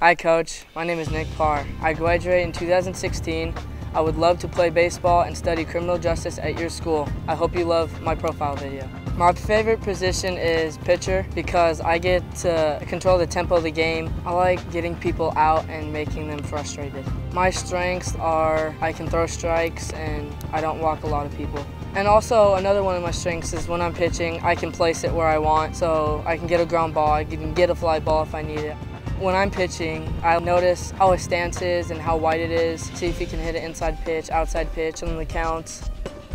Hi Coach, my name is Nick Parr. I graduated in 2016. I would love to play baseball and study criminal justice at your school. I hope you love my profile video. My favorite position is pitcher because I get to control the tempo of the game. I like getting people out and making them frustrated. My strengths are I can throw strikes and I don't walk a lot of people. And also another one of my strengths is when I'm pitching, I can place it where I want, so I can get a ground ball, I can get a fly ball if I need it. When I'm pitching, I notice how his stance is and how wide it is, see if he can hit an inside pitch, outside pitch, and the counts.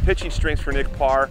Pitching strengths for Nick Parr,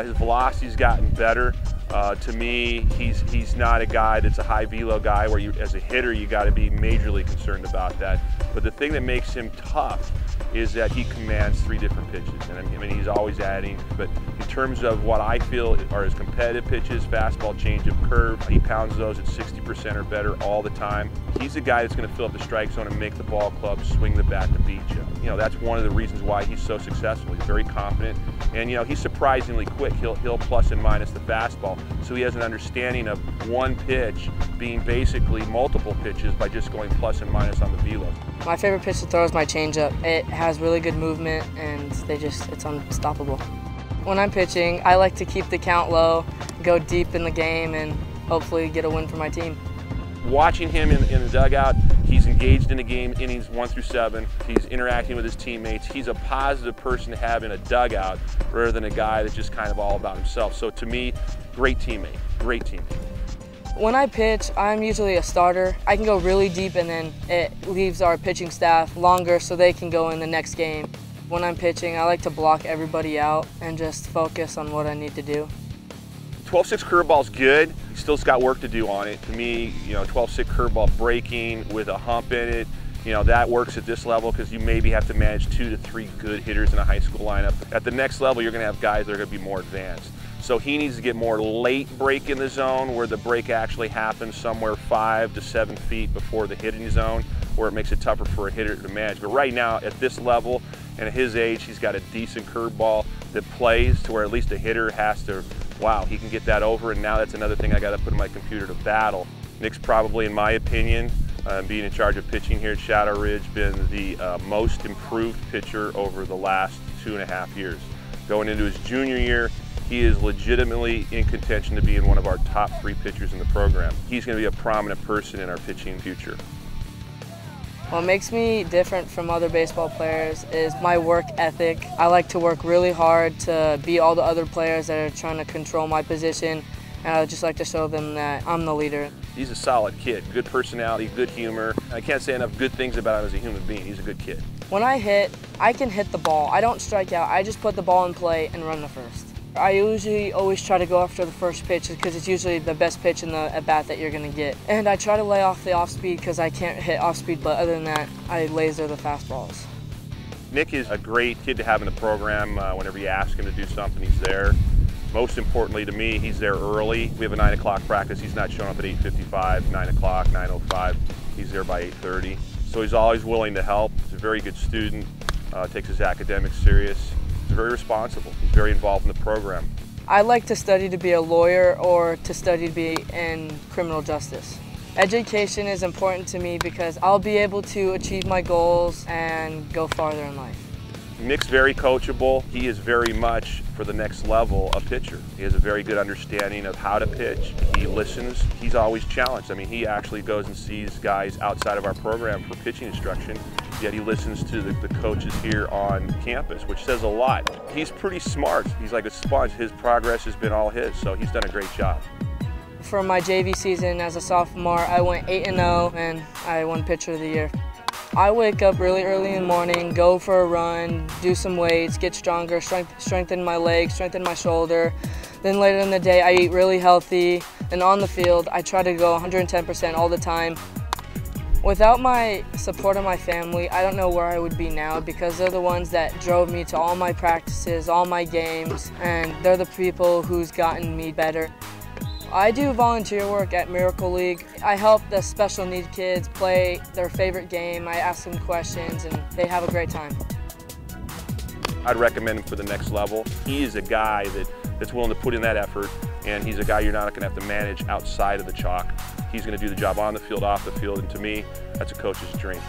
his velocity's gotten better. To me, he's not a guy that's a high velo guy where as a hitter you got to be majorly concerned about that. But the thing that makes him tough is that he commands 3 different pitches. And I mean, he's always adding. But in terms of what I feel are his competitive pitches, fastball, changeup, curve, he pounds those at 60% or better all the time. He's a guy that's going to fill up the strike zone and make the ball club swing the bat to beat you. You know, that's one of the reasons why he's so successful. He's very confident, and you know, he's surprisingly quick. He'll plus and minus the fastball, so he has an understanding of one pitch being basically multiple pitches by just going plus and minus on the velo. My favorite pitch to throw is my changeup. It has really good movement and it's unstoppable. When I'm pitching, I like to keep the count low, go deep in the game, and hopefully get a win for my team. Watching him in the dugout, he's engaged in the game, innings 1 through 7. He's interacting with his teammates. He's a positive person to have in a dugout rather than a guy that's just kind of all about himself. So to me, great teammate, great teammate. When I pitch, I'm usually a starter. I can go really deep and then it leaves our pitching staff longer so they can go in the next game. When I'm pitching, I like to block everybody out and just focus on what I need to do. 12-6 curveball's good. He still's got work to do on it. To me, you know, 12-6 curveball breaking with a hump in it, you know, that works at this level because you maybe have to manage 2 to 3 good hitters in a high school lineup. At the next level, you're going to have guys that are going to be more advanced. So he needs to get more late break in the zone where the break actually happens somewhere 5 to 7 feet before the hitting zone, where it makes it tougher for a hitter to manage. But right now, at this level and at his age, he's got a decent curveball that plays to where at least a hitter has to, wow, he can get that over, and now that's another thing I got to put in my computer to battle. Nick's probably, in my opinion, being in charge of pitching here at Shadow Ridge, been the most improved pitcher over the last 2.5 years. Going into his junior year, he is legitimately in contention to be in one of our top 3 pitchers in the program. He's going to be a prominent person in our pitching future. What makes me different from other baseball players is my work ethic. I like to work really hard to beat all the other players that are trying to control my position, and I just like to show them that I'm the leader. He's a solid kid, good personality, good humor. I can't say enough good things about him as a human being. He's a good kid. When I hit, I can hit the ball. I don't strike out. I just put the ball in play and run to first. I usually always try to go after the first pitch because it's usually the best pitch in the at-bat that you're going to get. And I try to lay off the off-speed because I can't hit off-speed, but other than that, I laser the fastballs. Nick is a great kid to have in the program. Whenever you ask him to do something, he's there. Most importantly to me, he's there early. We have a 9 o'clock practice. He's not showing up at 8:55, 9 o'clock, 9:05. He's there by 8:30. So he's always willing to help. He's a very good student, takes his academics serious. He's very responsible. He's very involved in the program. I like to study to be a lawyer or to study to be in criminal justice. Education is important to me because I'll be able to achieve my goals and go farther in life. Nick's very coachable. He is very much, for the next level, a pitcher. He has a very good understanding of how to pitch. He listens. He's always challenged. I mean, he actually goes and sees guys outside of our program for pitching instruction, yet he listens to the coaches here on campus, which says a lot. He's pretty smart. He's like a sponge. His progress has been all his, so he's done a great job. For my JV season as a sophomore, I went 8-0 and I won Pitcher of the Year. I wake up really early in the morning, go for a run, do some weights, get stronger, strengthen my legs, strengthen my shoulder. Then later in the day, I eat really healthy. And on the field, I try to go 110% all the time. Without my support of my family, I don't know where I would be now because they're the ones that drove me to all my practices, all my games, and they're the people who's gotten me better. I do volunteer work at Miracle League. I help the special need kids play their favorite game. I ask them questions and they have a great time. I'd recommend him for the next level. He is a guy that's willing to put in that effort, and he's a guy you're not going to have to manage outside of the chalk. he's going to do the job on the field, off the field, and to me, that's a coach's dream.